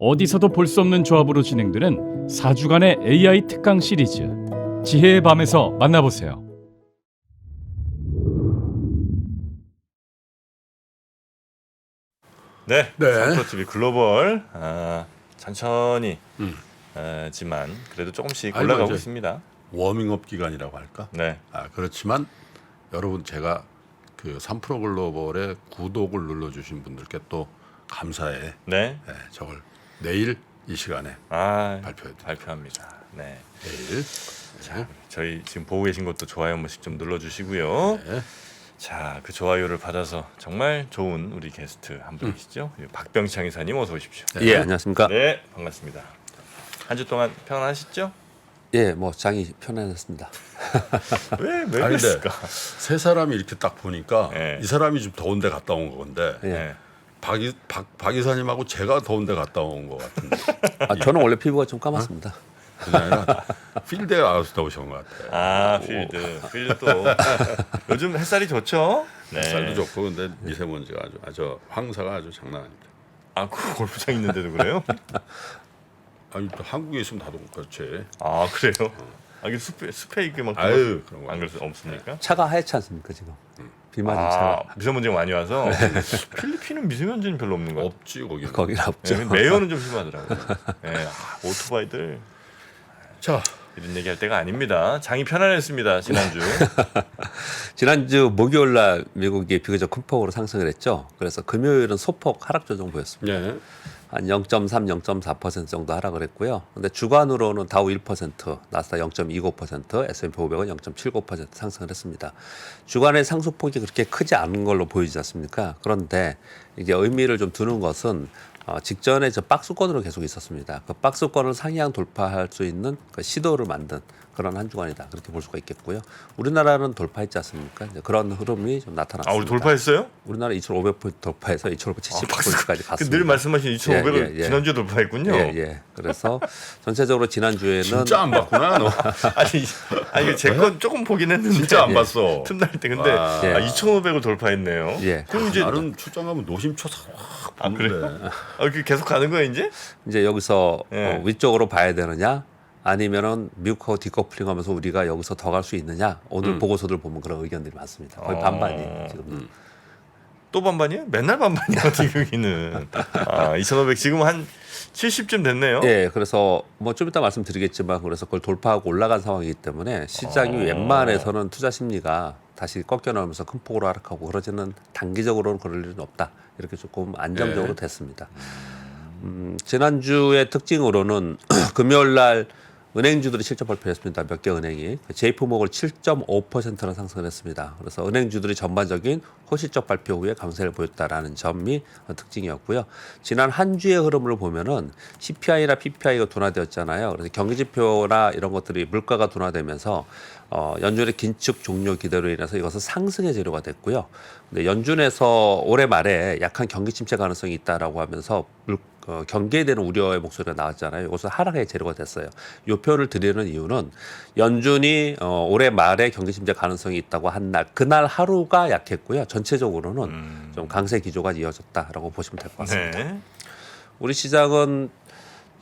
어디서도 볼 수 없는 조합으로 진행되는 4주간의 AI 특강 시리즈 지혜의 밤에서 만나보세요. 네, 네. 삼프로TV 글로벌 천천히 지만 그래도 조금씩 아니, 올라가고 이제 있습니다. 워밍업 기간이라고 할까? 네, 그렇지만 여러분 제가 그 3프로 글로벌의 구독을 눌러주신 분들께 또 감사해. 네, 저걸 내일 이 시간에 발표해드릴게요. 발표합니다. 네, 내일. 자, 저희 지금 보고 계신 것도 좋아요 한 번씩 좀 눌러주시고요. 네. 자, 그 좋아요를 받아서 정말 좋은 우리 게스트 한 분이시죠. 박병창 이사님 어서 오십시오. 예, 안녕하십니까. 네, 반갑습니다. 한 주 동안 편안하셨죠? 예, 뭐 장이 편안했습니다. 왜 아니, 근데 그랬을까? 세 사람이 이렇게 딱 보니까 네. 이 사람이 좀 더운데 갔다 온 건데 예. 네. 박 이사님하고 제가 더운데 갔다 온 것 같은데 저는 원래 피부가 좀 까맣습니다. 그게 아니라 필드에 와서 더우신 것 같아요. 필드도 요즘 햇살이 좋죠? 네. 쌀도 좋고 근데 미세먼지가 아주 황사가 아주 장난 아닙니다. 그 골프장 있는데도 그래요? 아니 또 한국에 있으면 다도 그렇지. 그래요? 이게 숲에 이게 막 아유, 그런 거 안 그래서 없습니까? 차가 하얗지 않습니까 지금? 비 맞은 차가 미세먼지가 많이 와서 필리핀은 미세먼지는 별로 없는 것 같아요. 없지 거기. 거기는 없죠. 네, 매연은 좀 심하더라고요. 네, 오토바이들 자, 이런 얘기할 때가 아닙니다. 장이 편안했습니다 지난주. 지난주 목요일 날 미국이 비교적 큰 폭으로 상승을 했죠. 그래서 금요일은 소폭 하락 조정 보였습니다. 예. 한 0.3, 0.4% 정도 하락을 했고요. 근데 주간으로는 다우 1%, 나스닥 0.29%, S&P 500은 0.79% 상승을 했습니다. 주간의 상승폭이 그렇게 크지 않은 걸로 보이지 않습니까? 그런데 이게 의미를 좀 두는 것은 직전에 저 박스권으로 계속 있었습니다. 그 박스권을 상향 돌파할 수 있는 그 시도를 만든 그런 한 주간이다. 그렇게 볼 수가 있겠고요. 우리나라는 돌파했지 않습니까? 이제 그런 흐름이 좀 나타났습니다. 우리 돌파했어요? 우리나라 2,500포인트 돌파해서 2,570포인트까지 갔습니다. 늘 말씀하신 2,500을 예. 지난주에 돌파했군요. 예. 그래서 전체적으로 지난주에는 진짜 안 봤구나 너. 아니 제 건 조금 보긴 했는데 진짜 안 봤어. 틈날 때 근데 와. 2,500을 돌파했네요. 예. 그럼 이제 나는 출장하면 노심초사 확 그래요? 이렇게 계속 가는 거예요 이제? 이제 여기서 예. 위쪽으로 봐야 되느냐 아니면은 미국하고 디커플링하면서 우리가 여기서 더 갈 수 있느냐 오늘 보고서들 보면 그런 의견들이 많습니다. 거의 반반이에요 지금. 또 반반이에요? 맨날 반반이야 여기는. 2,500 지금 한 70쯤 됐네요. 예, 그래서 뭐 좀 이따 말씀드리겠지만 그래서 그걸 돌파하고 올라간 상황이기 때문에 시장이 웬만해서는 투자 심리가 다시 꺾여 나오면서 큰 폭으로 하락하고 그러지는 단기적으로는 그럴 일은 없다. 이렇게 조금 안정적으로 됐습니다. 지난주의 특징으로는 금요일 날 은행주들이 실적 발표했습니다. 몇 개 은행이 JP모건 7.5%나 상승을 했습니다. 그래서 은행주들이 전반적인 호실적 발표 후에 강세를 보였다라는 점이 특징이었고요. 지난 한 주의 흐름을 보면은 CPI나 PPI가 둔화되었잖아요. 그래서 경기지표나 이런 것들이 물가가 둔화되면서 연준의 긴축 종료 기대로 인해서 이것은 상승의 재료가 됐고요. 근데 연준에서 올해 말에 약한 경기 침체 가능성이 있다라고 하면서 경계에 대한 우려의 목소리가 나왔잖아요. 이것은 하락의 재료가 됐어요. 이 표를 드리는 이유는 연준이 올해 말에 경기 침체 가능성이 있다고 한 날 그날 하루가 약했고요. 전체적으로는 좀 강세 기조가 이어졌다라고 보시면 될 것 같습니다. 네. 우리 시장은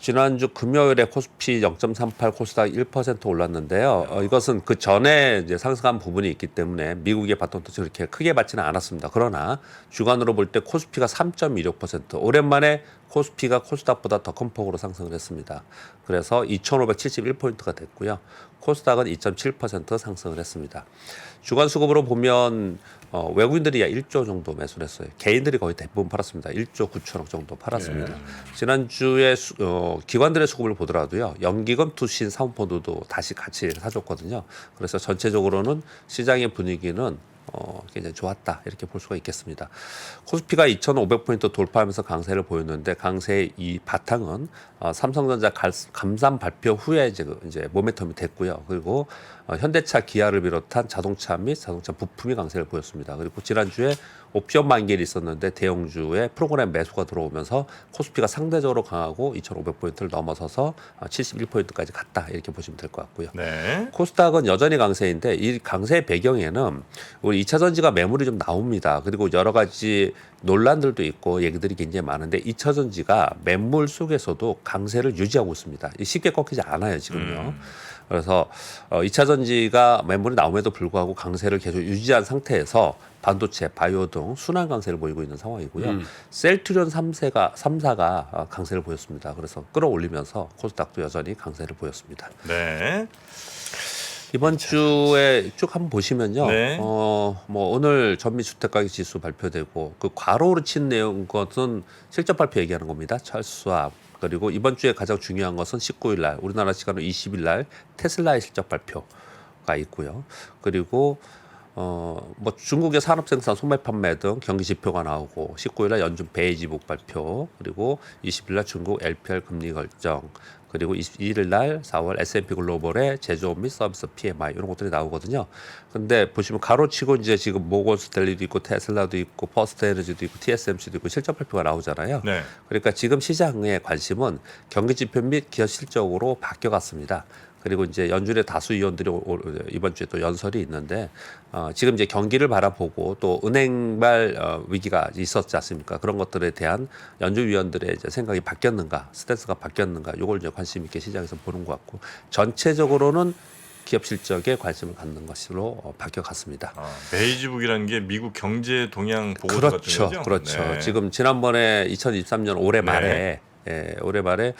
지난주 금요일에 코스피 0.38, 코스닥 1% 올랐는데요. 이것은 그 전에 이제 상승한 부분이 있기 때문에 미국의 바톤 터치 그렇게 크게 받지는 않았습니다. 그러나 주간으로 볼 때 코스피가 3.26%, 오랜만에 코스피가 코스닥보다 더 큰 폭으로 상승을 했습니다. 그래서 2,571포인트가 됐고요. 코스닥은 2.7% 상승을 했습니다. 주간 수급으로 보면 외국인들이 1조 정도 매수를 했어요. 개인들이 거의 대부분 팔았습니다. 1조 9천억 정도 팔았습니다. 지난주에 기관들의 수급을 보더라도요. 연기금, 투신, 사모펀드도 다시 같이 사줬거든요. 그래서 전체적으로는 시장의 분위기는 굉장히 좋았다 이렇게 볼 수가 있겠습니다. 코스피가 2,500포인트 돌파하면서 강세를 보였는데 강세의 이 바탕은 삼성전자 감산 발표 후에 이제 모멘텀이 됐고요. 그리고 현대차, 기아를 비롯한 자동차 및 자동차 부품이 강세를 보였습니다. 그리고 지난주에 옵션 만기일이 있었는데 대형주의 프로그램 매수가 들어오면서 코스피가 상대적으로 강하고 2,500포인트를 넘어서서 71포인트까지 갔다 이렇게 보시면 될 것 같고요. 네. 코스닥은 여전히 강세인데 이 강세의 배경에는 우리 2차 전지가 매물이 좀 나옵니다. 그리고 여러 가지 논란들도 있고 얘기들이 굉장히 많은데 2차 전지가 매물 속에서도 강세를 유지하고 있습니다. 쉽게 꺾이지 않아요 지금요. 그래서 2차 전지가 매물이 나옴에도 불구하고 강세를 계속 유지한 상태에서 반도체, 바이오 등 순환 강세를 보이고 있는 상황이고요. 셀트리온 3사가 강세를 보였습니다. 그래서 끌어올리면서 코스닥도 여전히 강세를 보였습니다. 네. 이번 주에 쭉 한번 보시면요. 네. 뭐 오늘 전미주택가격 지수 발표되고 그 괄호로 친 내용 것은 실적 발표 얘기하는 겁니다. 찰스와 그리고 이번 주에 가장 중요한 것은 19일 날 우리나라 시간으로 20일 날 테슬라의 실적 발표가 있고요. 그리고 뭐 중국의 산업 생산, 소매 판매 등 경기 지표가 나오고 19일 날 연준 베이지북 발표 그리고 20일 날 중국 LPR 금리 결정 그리고 21일 날 4월 S&P 글로벌의 제조업 및 서비스 PMI 이런 것들이 나오거든요. 근데 보시면 가로치고 이제 지금 모건 스탠리도 있고 테슬라도 있고 퍼스트 에너지도 있고 TSMC도 있고 실적 발표가 나오잖아요. 네. 그러니까 지금 시장의 관심은 경기 지표 및 기업 실적으로 바뀌어갔습니다. 그리고 이제 연준의 다수 위원들이 이번 주에 또 연설이 있는데 지금 이제 경기를 바라보고 또 은행발 위기가 있었지 않습니까? 그런 것들에 대한 연준 위원들의 이제 생각이 바뀌었는가, 스탠스가 바뀌었는가, 이걸 이제 관심 있게 시장에서 보는 것 같고 전체적으로는 기업 실적에 관심을 갖는 것으로 바뀌어갔습니다. 베이지북이라는 게 미국 경제 동향 보고 그렇죠, 같은 거죠? 그렇죠. 네. 지금 지난번에 2023년 올해 말에 올해 말에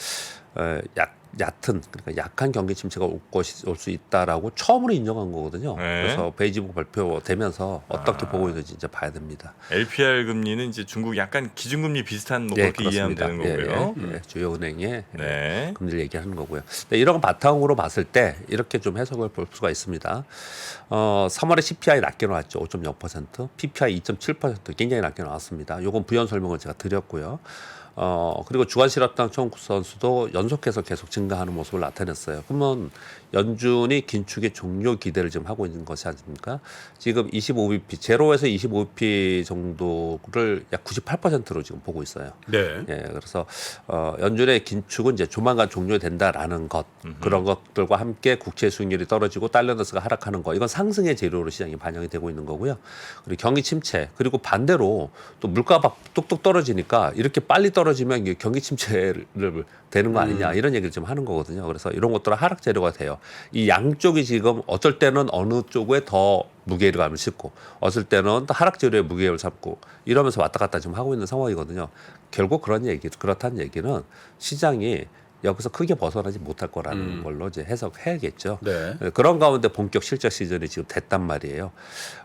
얕은 그러니까 약한 경기 침체가 올 수 있다라고 처음으로 인정한 거거든요. 네. 그래서 베이지북 발표되면서 어떻게 보고 있는지 이제 봐야 됩니다. LPR 금리는 이제 중국 약간 기준금리 비슷한 뭐 예, 그렇게 이해하면 되는 거고요. 주요 은행의 네. 금리를 얘기하는 거고요. 네, 이런 바탕으로 봤을 때 이렇게 좀 해석을 볼 수가 있습니다. 3월에 CPI 낮게 나왔죠. 5.0%, PPI 2.7% 굉장히 낮게 나왔습니다. 요건 부연 설명을 제가 드렸고요. 그리고 주간 실업당 청구 선수도 연속해서 계속 증가하는 모습을 나타냈어요. 그러면 연준이 긴축의 종료 기대를 지금 하고 있는 것이 아닙니까? 지금 25bp, 제로에서 25bp 정도를 약 98%로 지금 보고 있어요. 네. 예, 그래서 연준의 긴축은 이제 조만간 종료된다라는 것, 그런 것들과 함께 국채 수익률이 떨어지고 달러너스가 하락하는 거, 이건 상승의 재료로 시장이 반영이 되고 있는 거고요. 그리고 경기 침체, 그리고 반대로 또 물가가 뚝뚝 떨어지니까 이렇게 빨리 떨어지면 이게 경기 침체를 되는 거 아니냐 이런 얘기를 좀 하는 거거든요. 그래서 이런 것들은 하락 재료가 돼요. 이 양쪽이 지금 어쩔 때는 어느 쪽에 더 무게감을 싣고 어쩔 때는 또 하락 재료에 무게를 잡고 이러면서 왔다 갔다 지금 하고 있는 상황이거든요. 결국 그렇다는 얘기는 시장이 여기서 크게 벗어나지 못할 거라는 걸로 이제 해석해야겠죠. 네. 그런 가운데 본격 실적 시즌이 지금 됐단 말이에요.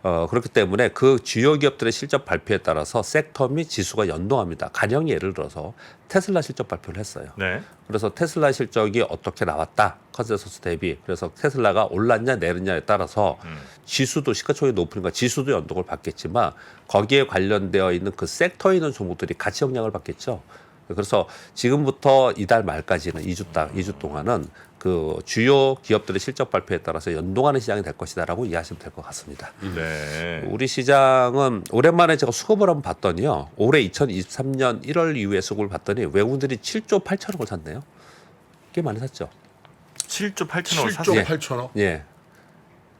그렇기 때문에 그 주요 기업들의 실적 발표에 따라서 섹터 및 지수가 연동합니다. 가령 예를 들어서 테슬라 실적 발표를 했어요. 네. 그래서 테슬라 실적이 어떻게 나왔다. 컨센서스 대비. 그래서 테슬라가 올랐냐 내렸냐에 따라서 지수도 시가총액이 높으니까 지수도 연동을 받겠지만 거기에 관련되어 있는 그 섹터에 있는 종목들이 같이 영향을 받겠죠. 그래서 지금부터 이달 말까지는 2주 동안은 그 주요 기업들의 실적 발표에 따라서 연동하는 시장이 될 것이다라고 이해하시면 될 것 같습니다. 네. 우리 시장은 오랜만에 제가 수급을 한번 봤더니요. 올해 2023년 1월 이후에 수급을 봤더니 외국인들이 7조 8천억을 샀네요. 꽤 많이 샀죠. 7조 8천억을 7조 샀어요. 8천억. 예.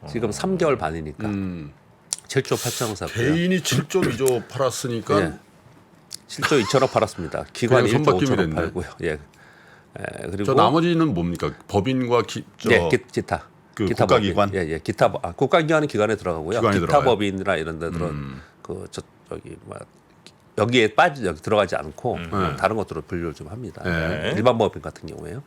지금 3개월 반이니까 7조 8천억 샀고요. 개인이 7조 2조 팔았으니까 예. 7조 2천억 팔았습니다. 기관이 그냥 1조 손바뀜이 5천억 됐네. 팔고요. 예. 그리고 저 나머지는 뭡니까? 법인과 기타. 그 기타 국가기관? 법인. 예. 기타 국가기관은 기관에 들어가고요. 기관에 기타 들어가요? 법인이나 이런 데들은 저기 여기에 여기 들어가지 않고 다른 것들로 분류를 좀 합니다. 네. 일반 법인 같은 경우에요.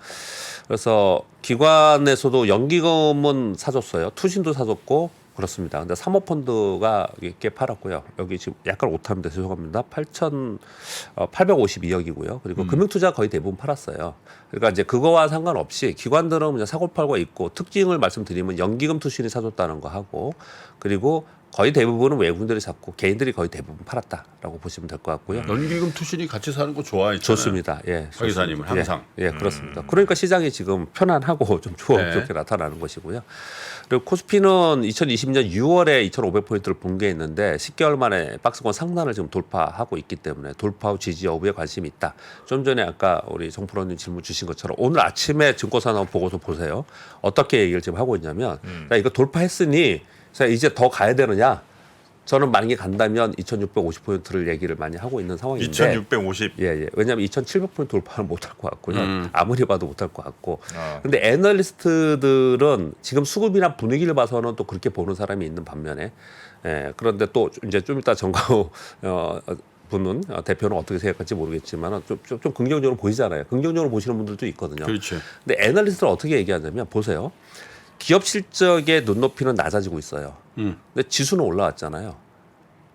그래서 기관에서도 연기금은 사줬어요. 투신도 사줬고 그렇습니다. 근데 사모펀드가 꽤 팔았고요. 여기 지금 약간 오타입니다. 죄송합니다. 852억이고요. 그리고 금융투자 거의 대부분 팔았어요. 그러니까 이제 그거와 상관없이 기관들은 그냥 사고 팔고 있고 특징을 말씀드리면 연기금 투신이 사줬다는 거 하고 그리고 거의 대부분은 외국인들이 샀고 개인들이 거의 대부분 팔았다라고 보시면 될 것 같고요. 연기금 투신이 같이 사는 거 좋아했잖아요. 좋습니다. 예, 박 이사님은 좋습니다. 항상. 예, 그렇습니다. 그러니까 시장이 지금 편안하고 좀 네. 좋게 나타나는 것이고요. 그리고 코스피는 2020년 6월에 2,500포인트를 붕괴했는데 10개월 만에 박스권 상단을 지금 돌파하고 있기 때문에 돌파 후 지지 여부에 관심이 있다. 좀 전에 아까 우리 정프로님 질문 주신 것처럼 오늘 아침에 증권사 나온 보고서 보세요. 어떻게 얘기를 지금 하고 있냐면 자, 이거 돌파했으니 자, 이제 더 가야 되느냐? 저는 만약에 간다면 2,650포인트를 얘기를 많이 하고 있는 상황인데 2,650. 예. 왜냐하면 2,700포인트 돌파는 못할 것 같고요. 아무리 봐도 못할 것 같고. 아. 근데 애널리스트들은 지금 수급이나 분위기를 봐서는 또 그렇게 보는 사람이 있는 반면에 그런데 또 이제 좀 이따 정가호 분은 대표는 어떻게 생각할지 모르겠지만 좀 긍정적으로 보이잖아요. 긍정적으로 보시는 분들도 있거든요. 그렇죠. 근데 애널리스트는 어떻게 얘기하냐면 보세요. 기업 실적의 눈높이는 낮아지고 있어요. 근데 지수는 올라왔잖아요.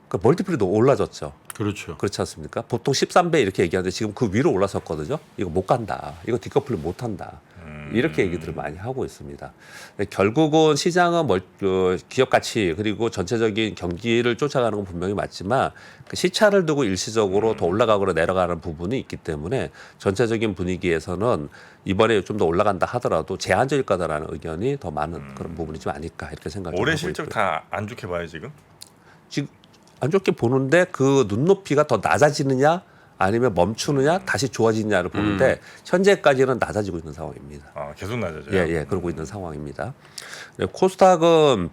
그러니까 멀티플이 올라졌죠. 그렇죠. 그렇지 않습니까? 보통 13배 이렇게 얘기하는데 지금 그 위로 올라섰거든요. 이거 못 간다. 이거 디커플링 못 한다. 이렇게 얘기들을 많이 하고 있습니다. 결국은 시장은 기업 가치 그리고 전체적인 경기를 쫓아가는 건 분명히 맞지만 그 시차를 두고 일시적으로 더 올라가거나 내려가는 부분이 있기 때문에 전체적인 분위기에서는 이번에 좀 더 올라간다 하더라도 제한적일 거다라는 의견이 더 많은 그런 부분이 좀 아닐까 이렇게 생각을 올해 하고 실적 있고요. 다 안 좋게 봐요 지금? 지금 안 좋게 보는데 그 눈높이가 더 낮아지느냐 아니면 멈추느냐 다시 좋아지느냐를 보는데 현재까지는 낮아지고 있는 상황입니다. 아 계속 낮아져요. 예, 그러고 있는 상황입니다. 네, 코스닥은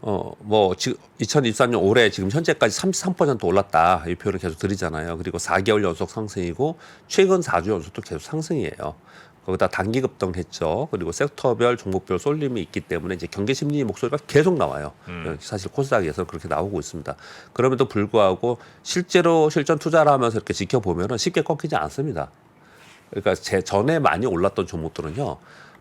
뭐 지금 2023년 올해 지금 현재까지 33% 올랐다 이 표현을 계속 드리잖아요. 그리고 4개월 연속 상승이고 최근 4주 연속도 계속 상승이에요. 거기다 단기 급등했죠. 그리고 섹터별, 종목별 쏠림이 있기 때문에 이제 경계 심리 목소리가 계속 나와요. 사실 코스닥에서 그렇게 나오고 있습니다. 그럼에도 불구하고 실제로 실전 투자를 하면서 이렇게 지켜보면은 쉽게 꺾이지 않습니다. 그러니까 제 전에 많이 올랐던 종목들은요.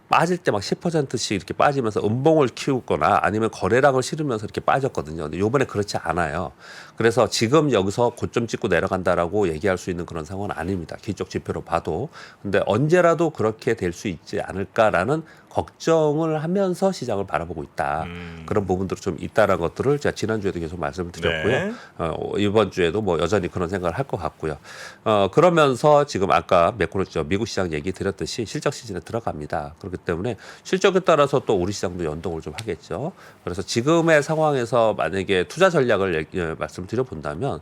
빠질 때 막 10%씩 이렇게 빠지면서 음봉을 키우거나 아니면 거래량을 실으면서 이렇게 빠졌거든요. 근데 이번에 그렇지 않아요. 그래서 지금 여기서 고점 찍고 내려간다라고 얘기할 수 있는 그런 상황은 아닙니다. 기적 지표로 봐도. 근데 언제라도 그렇게 될 수 있지 않을까라는 걱정을 하면서 시장을 바라보고 있다. 그런 부분들이 좀 있다라는 것들을 제가 지난주에도 계속 말씀을 드렸고요. 네. 이번 주에도 뭐 여전히 그런 생각을 할 것 같고요. 그러면서 지금 아까 매크로죠. 미국 시장 얘기 드렸듯이 실적 시즌에 들어갑니다. 그렇기 때문에 실적에 따라서 또 우리 시장도 연동을 좀 하겠죠. 그래서 지금의 상황에서 만약에 투자 전략을 말씀드려 본다면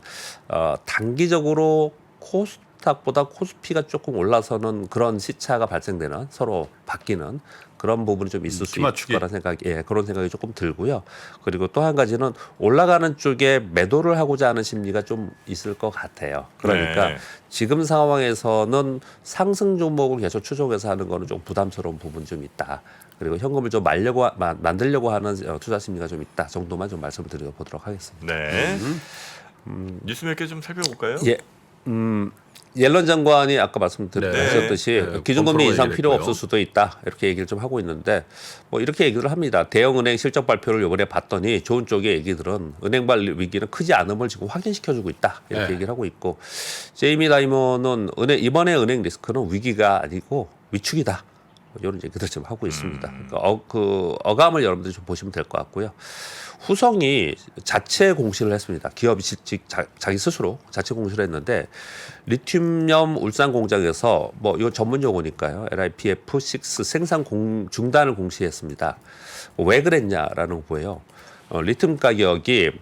단기적으로 코스닥보다 코스피가 조금 올라서는 그런 시차가 발생되는 서로 바뀌는 그런 부분이 좀 있을 수 있을 맞추기. 거라는 생각이 그런 생각이 조금 들고요. 그리고 또 한 가지는 올라가는 쪽에 매도를 하고자 하는 심리가 좀 있을 것 같아요. 그러니까 네. 지금 상황에서는 상승 종목을 계속 추종해서 하는 거는 좀 부담스러운 부분이 좀 있다. 그리고 현금을 좀 만들려고 하는 투자 심리가 좀 있다 정도만 좀 말씀을 드려보도록 하겠습니다. 네. 뉴스 몇 개 좀 살펴볼까요? 예, 옐런 장관이 아까 말씀드렸듯이 네. 기준금리 인상 검토가 필요 얘기했고요. 없을 수도 있다 이렇게 얘기를 좀 하고 있는데 뭐 이렇게 얘기를 합니다. 대형은행 실적 발표를 이번에 봤더니 좋은 쪽의 얘기들은 은행발 위기는 크지 않음을 지금 확인시켜주고 있다 이렇게 네. 얘기를 하고 있고 제이미 다이먼은 이번에 은행 리스크는 위기가 아니고 위축이다. 이런 얘기들 좀 하고 있습니다. 그러니까 그 어감을 여러분들이 좀 보시면 될 것 같고요. 후성이 자체 공시를 했습니다. 기업이 자기 스스로 자체 공시를 했는데 리튬염 울산 공장에서 뭐 이건 전문 용어니까요. LiPF6 생산 중단을 공시했습니다. 왜 그랬냐라는 거예요. 리튬 가격이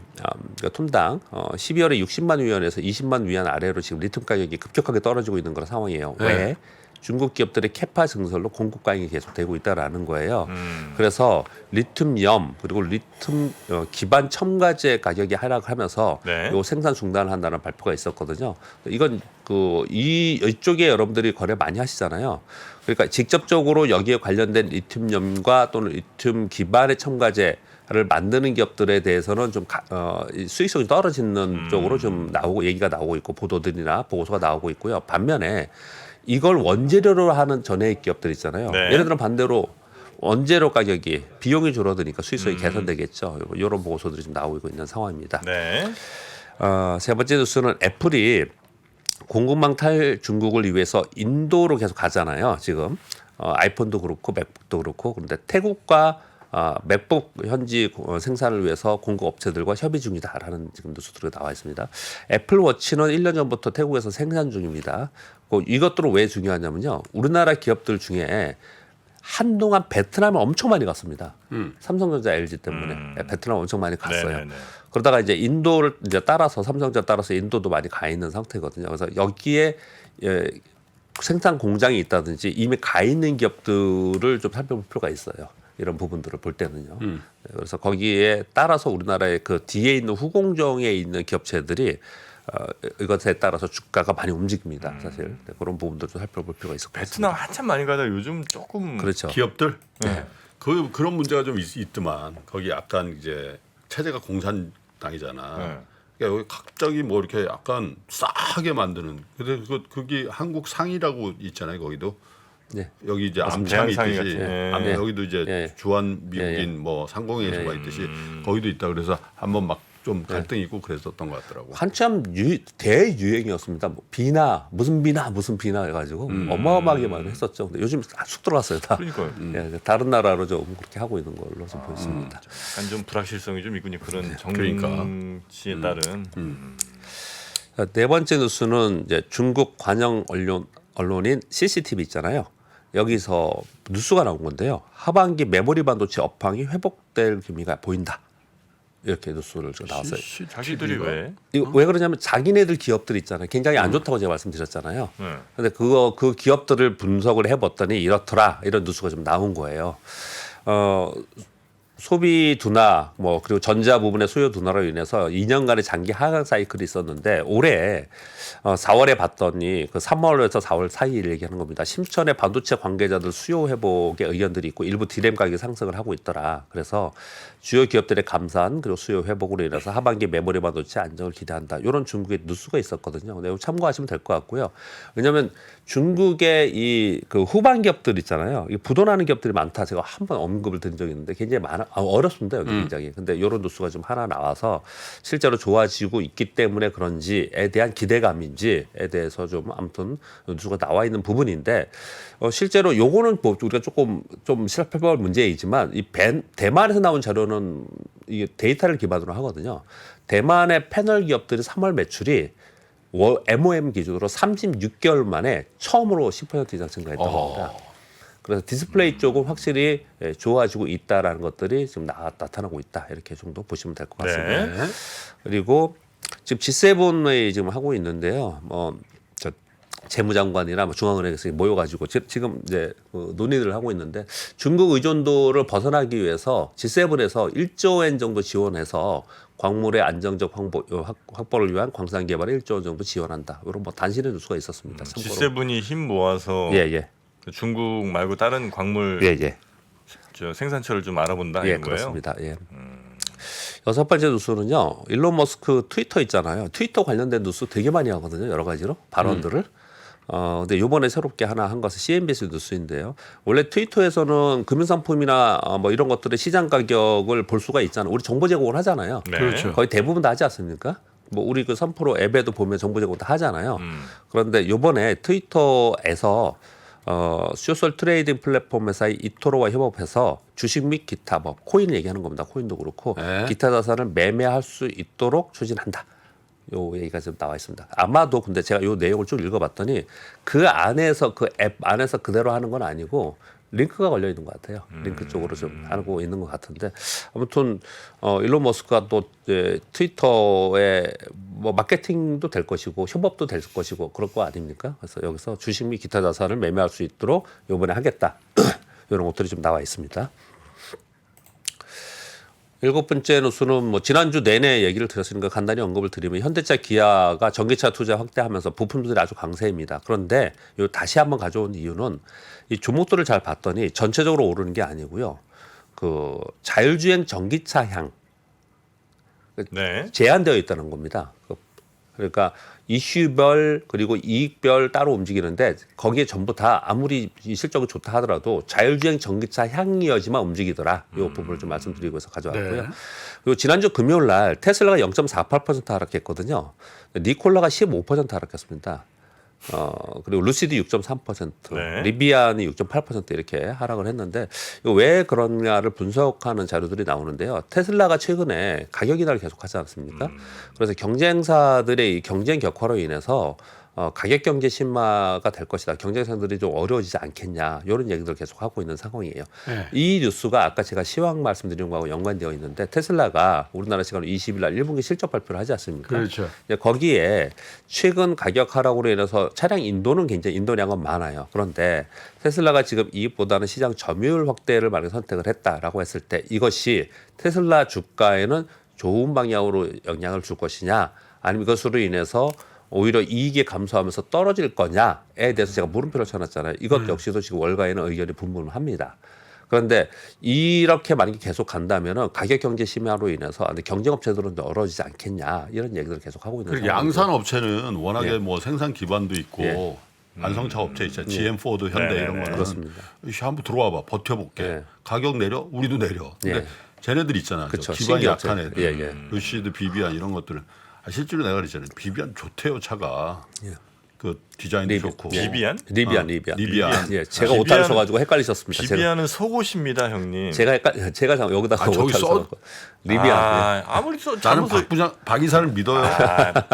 톤당 12월에 60만 위안에서 20만 위안 아래로 지금 리튬 가격이 급격하게 떨어지고 있는 그런 상황이에요. 네. 왜? 중국 기업들의 캐파 증설로 공급 과잉이 계속되고 있다라는 거예요. 그래서 리튬염 그리고 리튬 기반 첨가제 가격이 하락하면서 네. 요 생산 중단을 한다는 발표가 있었거든요. 이건 이쪽에 여러분들이 거래 많이 하시잖아요. 그러니까 직접적으로 여기에 관련된 리튬염과 또는 리튬 기반의 첨가제를 만드는 기업들에 대해서는 좀 수익성이 떨어지는 쪽으로 좀 얘기가 나오고 있고 보도들이나 보고서가 나오고 있고요. 반면에 이걸 원재료로 하는 전해액 기업들 있잖아요. 네. 예를 들어 반대로 원재료 가격이 비용이 줄어드니까 수익성이 개선되겠죠. 이런 보고서들이 좀 나오고 있는 상황입니다. 네. 세 번째 뉴스는 애플이 공급망 탈중국을 위해서 인도로 계속 가잖아요. 지금 아이폰도 그렇고 맥북도 그렇고 그런데 태국과 맥북 현지 생산을 위해서 공급 업체들과 협의 중이다라는 지금 뉴스들이 나와 있습니다. 애플워치는 1년 전부터 태국에서 생산 중입니다. 이것들은 왜 중요하냐면요. 우리나라 기업들 중에 한동안 베트남을 엄청 많이 갔습니다. 삼성전자, LG 때문에 베트남 엄청 많이 갔어요. 네네네. 그러다가 이제 인도를 이제 따라서 삼성전자 따라서 인도도 많이 가 있는 상태거든요. 그래서 여기에 생산 공장이 있다든지 이미 가 있는 기업들을 좀 살펴볼 필요가 있어요. 이런 부분들을 볼 때는요. 그래서 거기에 따라서 우리나라의 그 뒤에 있는 후공정에 있는 기업체들이 이것에 따라서 주가가 많이 움직입니다. 사실 그런 부분도 좀 살펴볼 필요가 있을 것 베트남 같습니다. 한참 많이 가다 요즘 조금 그렇죠. 기업들 네. 그런 문제가 좀 있더만 거기 약간 이제 체제가 공산당이잖아. 네. 그러니까 여기 갑자기 뭐 이렇게 약간 싸게 만드는. 근데 그게 한국 상이라고 있잖아요. 거기도 네. 여기 이제 맞습니다. 암창이 대한상이 있듯이 같은. 예. 암, 여기도 이제 예. 주한 미국인 예. 뭐 상공회의소가 있듯이 거기도 있다. 그래서 한번 막 좀 갈등이 있고 그랬었던 것 같더라고. 한참 대유행이었습니다. 뭐 비나 무슨 비나 해가지고 어마어마하게 많이 했었죠. 근데 요즘 쑥 들어갔어요 다. 그러니까요. 예, 다른 나라로 좀 그렇게 하고 있는 걸로 좀 보였습니다. 약간 좀 불확실성이 좀 있군요. 그런 그러니까. 정치에 따른. 자, 네 번째 뉴스는 이제 중국 관영 언론인 CCTV 있잖아요. 여기서 뉴스가 나온 건데요. 하반기 메모리 반도체 업황이 회복될 기미가 보인다. 이렇게 뉴스를 나왔어요. 자기들이 왜? 이거 왜 그러냐면 자기네들 기업들 있잖아요. 굉장히 안 좋다고 제가 말씀드렸잖아요. 네. 근데 그 기업들을 분석을 해봤더니 이렇더라 이런 뉴스가 좀 나온 거예요. 소비 둔화 뭐 그리고 전자 부분의 수요 둔화로 인해서 2년간의 장기 하락 사이클이 있었는데 올해 4월에 봤더니 그 3월에서 4월 사이를 얘기하는 겁니다. 심천의 반도체 관계자들 수요 회복의 의견들이 있고 일부 디램 가격이 상승을 하고 있더라. 그래서 주요 기업들의 감산 그리고 수요 회복으로 인해서 하반기 메모리 반도체 안정을 기대한다. 이런 중국의 뉴스가 있었거든요. 근데 이거 참고하시면 될 것 같고요. 왜냐하면 중국의 이 그 후반 기업들 있잖아요. 이 부도나는 기업들이 많다. 제가 한 번 언급을 드린 적이 있는데 굉장히 어렵습니다. 여기 굉장히. 근데 이런 뉴스가 좀 하나 나와서 실제로 좋아지고 있기 때문에 그런지에 대한 기대감인지에 대해서 좀 아무튼 뉴스가 나와 있는 부분인데 실제로 요거는 뭐 우리가 조금 좀 살펴볼 문제이지만 이 대만에서 나온 자료는 이게 데이터를 기반으로 하거든요. 대만의 패널 기업들이 3월 매출이 MOM 기준으로 36개월 만에 처음으로 10% 이상 증가했다고 합니다. 그래서 디스플레이 쪽은 확실히 좋아지고 있다라는 것들이 지금 나타나고 있다. 이렇게 정도 보시면 될 것 같습니다. 네. 그리고 지금 G7 회의 지금 하고 있는데요. 저 재무장관이나 뭐 중앙은행에서 모여가지고 지금 이제 논의를 하고 있는데 중국 의존도를 벗어나기 위해서 G7에서 1조 엔 정도 지원해서 광물의 안정적 확보를 위한 광산 개발에 1조 원 정도 지원한다. 이런 뭐 단신의 뉴스가 있었습니다. 참고로. G7이 힘 모아서 예. 중국 말고 다른 광물 예. 저 생산처를 좀 알아본다 예, 이런 거예요. 그렇습니다. 예. 여섯 번째 뉴스는요. 일론 머스크 트위터 있잖아요. 트위터 관련된 뉴스 되게 많이 하거든요. 여러 가지로 발언들을. 근데 요번에 새롭게 하나 한 것은 CNBC 뉴스인데요. 원래 트위터에서는 금융상품이나 뭐 이런 것들의 시장 가격을 볼 수가 있잖아요. 우리 정보 제공을 하잖아요. 네. 그렇죠. 거의 대부분 다 하지 않습니까? 뭐 우리 그 3프로 앱에도 보면 정보 제공 다 하잖아요. 그런데 요번에 트위터에서 소셜 트레이딩 플랫폼 회사의 이토로와 협업해서 주식 및 기타 뭐 코인을 얘기하는 겁니다. 코인도 그렇고 네. 기타 자산을 매매할 수 있도록 추진한다. 요 얘기가 지금 나와 있습니다. 아마도 근데 제가 요 내용을 쭉 읽어봤더니 그 안에서 그 앱 안에서 그대로 하는 건 아니고 링크가 걸려 있는 것 같아요. 링크 쪽으로 좀 하고 있는 것 같은데 아무튼 일론 머스크가 또 이제 트위터에 뭐 마케팅도 될 것이고 협업도 될 것이고 그럴 거 아닙니까? 그래서 여기서 주식 및 기타 자산을 매매할 수 있도록 이번에 하겠다. 이런 것들이 좀 나와 있습니다. 일곱 번째 뉴스는 뭐 지난주 내내 얘기를 드렸으니까 간단히 언급을 드리면 현대차 기아가 전기차 투자 확대하면서 부품들이 아주 강세입니다. 그런데 요 다시 한번 가져온 이유는 이 종목들을 잘 봤더니 전체적으로 오르는 게 아니고요. 그 자율주행 전기차 향 네. 제한되어 있다는 겁니다. 그러니까 이슈별 그리고 이익별 따로 움직이는데 거기에 전부 다 아무리 실적이 좋다 하더라도 자율주행 전기차 향이어지만 움직이더라. 이 부분을 좀 말씀드리고 해서 가져왔고요. 네. 그리고 지난주 금요일 날 테슬라가 0.48% 하락했거든요. 니콜라가 15% 하락했습니다. 그리고 루시드 6.3%, 네. 리비안이 6.8% 이렇게 하락을 했는데 이거 왜 그러냐를 분석하는 자료들이 나오는데요. 테슬라가 최근에 가격 인하를 계속하지 않습니까? 그래서 경쟁사들의 이 경쟁 격화로 인해서 가격 경제 심화가 될 것이다. 경쟁사들이 좀 어려워지지 않겠냐. 이런 얘기들을 계속 하고 있는 상황이에요. 네. 이 뉴스가 아까 제가 시황 말씀드린 거하고 연관되어 있는데 테슬라가 우리나라 시간으로 20일 날 1분기 실적 발표를 하지 않습니까? 그렇죠. 거기에 최근 가격 하락으로 인해서 차량 인도는 굉장히 인도량은 많아요. 그런데 테슬라가 지금 이익보다는 시장 점유율 확대를 만약 선택을 했다라고 했을 때 이것이 테슬라 주가에는 좋은 방향으로 영향을 줄 것이냐 아니면 이것으로 인해서 오히려 이익이 감소하면서 떨어질 거냐에 대해서 제가 물음표를 쳐놨잖아요. 이것 역시도 지금 월가에는 의견이 분분합니다. 그런데 이렇게 만약에 계속 간다면은 가격 경제 심화로 인해서 경쟁 업체들은 어려워지지 않겠냐 이런 얘기들을 계속 하고 있는 그리고 상황이고요. 양산 업체는 워낙에 예. 뭐 생산 기반도 있고 예. 완성차 업체 있잖아요. GM, 포드, 현대 네, 이런 네, 거는 그렇습니다. 한번 들어와봐 버텨볼게. 예. 가격 내려 우리도 내려. 근데 예. 쟤네들 있잖아. 그쵸. 기반이 신규 약한 업체. 애들. 예, 예. 루시드, 비비안 이런 것들은 실제로 내가 그랬잖아요. 비비안 좋대요 차가. 예. 그 디자인도 좋고. 비비안? 리비안. 리비안. 예, 제가 비비안- 오타를 써가지고 헷갈리셨습니다. 비비안은 속옷입니다, 형님. 제가 여기다가 아, 저기 오타를 써? 써갖고 리비안. 예. 아무리 나는 잘못 써. 박 이사를 믿어요.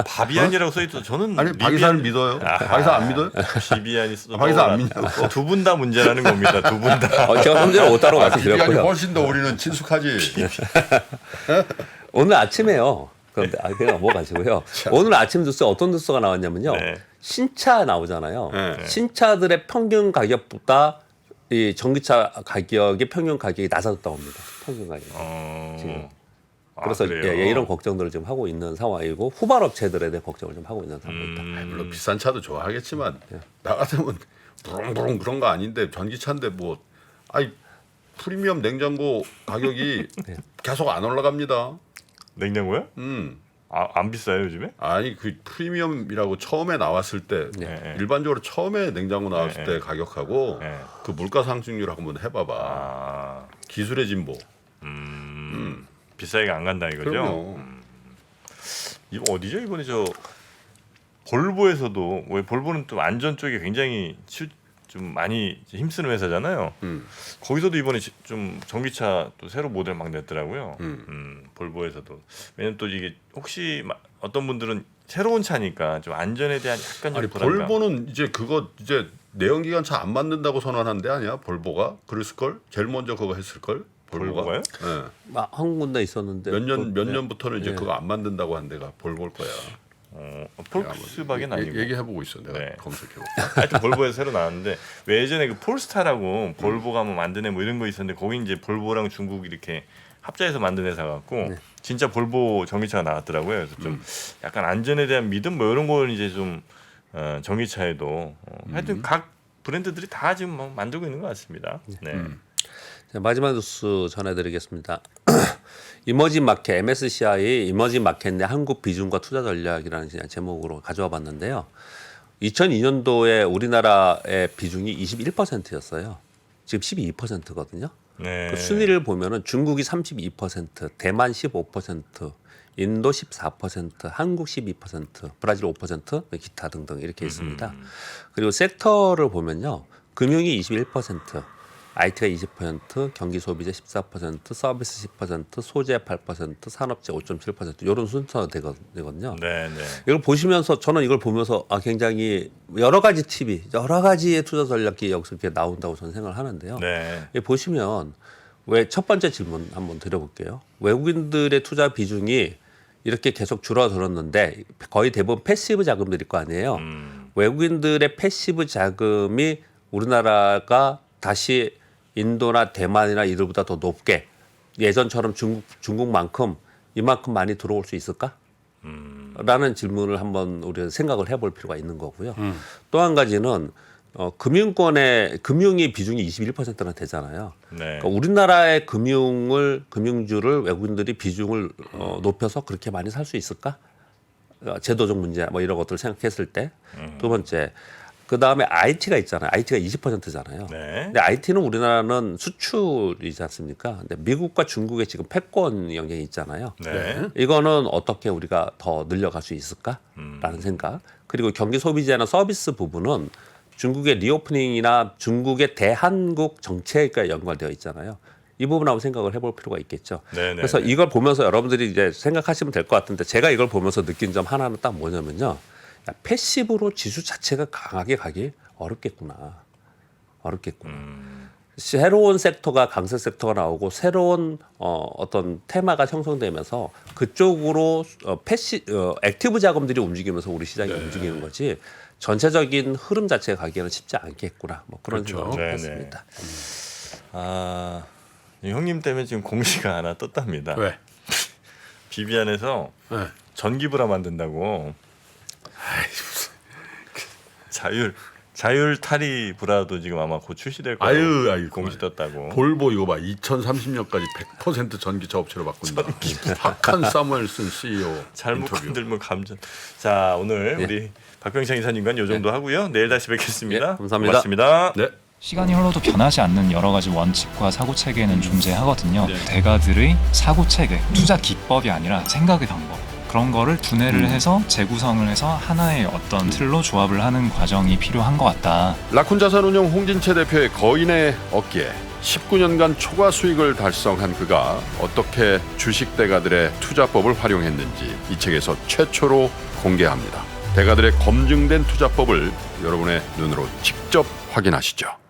바비안이라고 써 있어. 저는 아니 박 이사를 믿어요. 박 이사 안 믿어요? 비비안이 써. 박 이사 안 믿냐고. 두 분 다 문제라는 겁니다. 두 분 다. 제가 좀 전에 오타로 비비안이 말씀드렸고요. 훨씬 더 우리는 친숙하지. 오늘 아침에요. 그런데 그냥 넘어가시고요. 오늘 아침 뉴스에 어떤 뉴스가 나왔냐면요. 네. 신차 나오잖아요. 네. 신차들의 평균 가격보다 이 전기차 가격의 평균 가격이 낮아졌다고 합니다. 평균 가격. 지금. 그래서 그래요? 예, 이런 걱정들을 지금 하고 있는 상황이고 후발 업체들에 대한 걱정을 좀 하고 있는 상황입니다. 물론 비싼 차도 좋아하겠지만 나 같으면 부릉부릉 그런 거 아닌데 전기차인데 뭐 프리미엄 냉장고 가격이 계속 안 올라갑니다. 냉장고요? 안 비싸요 요즘에? 아니 그 프리미엄이라고 처음에 나왔을 때 네. 일반적으로 처음에 냉장고 나왔을 때 가격하고 네. 그 물가 상승률 한번 해봐봐. 기술의 진보. 비싸게 안 간다 이거죠? 그럼요. 이거 어디죠? 이번에 저 볼보에서도 왜 볼보는 또 안전 쪽에 굉장히 좀 많이 힘쓰는 회사잖아요. 거기서도 이번에 좀 전기차 또 새로 모델 막 냈더라고요. 볼보에서도. 왜냐면 또 이게 혹시 어떤 분들은 새로운 차니까 좀 안전에 대한 약간 좀 아니 불안감. 볼보는 이제 그거 이제 내연기관 차 안 만든다고 선언한 데 아니야? 볼보가 그랬을 걸? 제일 먼저 그거 했을 걸? 볼보가요? 예. 한 군데 있었는데 몇 네. 년부터는 이제 그거 안 만든다고 한 데가 볼보일 거야. 폴크스바겐 아니고. 얘기해보고 있어. 내가 네. 검색해볼게. 하여튼 볼보에서 새로 나왔는데 왜 예전에 그 폴스타라고 볼보가 뭐 만드네 뭐 이런 거 있었는데 거기 이제 볼보랑 중국 이렇게 합작해서 만든 회사 갖고 진짜 볼보 전기차가 나왔더라고요. 그래서 좀 약간 안전에 대한 믿음 뭐 이런 거는 이제 좀 전기차에도 하여튼 각 브랜드들이 다 지금 뭐 만들고 있는 것 같습니다. 네. 자, 마지막 뉴스 전해드리겠습니다. 이머징 마켓 MSCI 이머징 마켓 내 한국 비중과 투자 전략이라는 제목으로 가져와 봤는데요. 2002년도에 우리나라의 비중이 21%였어요. 지금 12%거든요. 네. 그 순위를 보면은 중국이 32%, 대만 15%, 인도 14%, 한국 12%, 브라질 5%, 기타 등등 이렇게 있습니다. 그리고 섹터를 보면요. 금융이 21%, IT가 20%, 경기 소비재 14%, 서비스 10%, 소재 8%, 산업재 5.7% 이런 순서가 되거든요. 네, 네. 이걸 보시면서 저는 이걸 보면서 굉장히 여러 가지 팁이 여러 가지의 투자 전략이 여기서 이렇게 나온다고 저는 생각을 하는데요. 네. 여기 보시면 왜 첫 번째 질문 한번 드려볼게요. 외국인들의 투자 비중이 이렇게 계속 줄어들었는데 거의 대부분 패시브 자금들일 거 아니에요. 외국인들의 패시브 자금이 우리나라가 다시 인도나 대만이나 이들보다 더 높게 예전처럼 중국만큼 이만큼 많이 들어올 수 있을까? 라는 질문을 한번 우리가 생각을 해볼 필요가 있는 거고요. 또 한 가지는 금융의 비중이 21%나 되잖아요. 네. 그러니까 우리나라의 금융주를 외국인들이 비중을 높여서 그렇게 많이 살 수 있을까? 제도적 문제 뭐 이런 것들을 생각했을 때 두 번째 그 다음에 IT가 있잖아요. IT가 20%잖아요. 네. 근데 IT는 우리나라는 수출이지 않습니까? 근데 미국과 중국의 지금 패권 영역이 있잖아요. 네. 이거는 어떻게 우리가 더 늘려갈 수 있을까라는 생각. 그리고 경기 소비재나 서비스 부분은 중국의 리오프닝이나 중국의 대한국 정책과 연관되어 있잖아요. 이 부분 한번 생각을 해볼 필요가 있겠죠. 네네. 그래서 이걸 보면서 여러분들이 이제 생각하시면 될 것 같은데 제가 이걸 보면서 느낀 점 하나는 딱 뭐냐면요. 야, 패시브로 지수 자체가 강하게 가기 어렵겠구나. 새로운 섹터가 강세 섹터가 나오고 새로운 어떤 테마가 형성되면서 그쪽으로 액티브 자금들이 움직이면서 우리 시장이 움직이는 거지 전체적인 흐름 자체가 가기에는 쉽지 않겠구나. 뭐 그런 그렇죠. 생각을 네네. 했습니다. 아, 형님 때문에 지금 공시가 하나 떴답니다. 왜? 비비안에서 네. 전기브라 만든다고. 자율 타리 브라도 지금 아마 곧 출시될 거예요. 아유, 공시 떴다고. 볼보 이거 봐. 2030년까지 100% 전기차 업체로 바꾼다. 박한 사무엘슨 CEO 잘못 인터뷰. 건들면 감전. 자, 오늘 우리 박병창 이사님과는 요 정도 하고요. 내일 다시 뵙겠습니다. 예, 감사합니다. 고맙습니다. 네. 시간이 흘러도 변하지 않는 여러 가지 원칙과 사고 체계는 존재하거든요. 대가들의 사고 체계, 투자 기법이 아니라 생각의 방법. 그런 거를 분해를 해서 재구성을 해서 하나의 어떤 틀로 조합을 하는 과정이 필요한 것 같다. 라쿤 자산운용 홍진채 대표의 거인의 어깨 19년간 초과 수익을 달성한 그가 어떻게 주식 대가들의 투자법을 활용했는지 이 책에서 최초로 공개합니다. 대가들의 검증된 투자법을 여러분의 눈으로 직접 확인하시죠.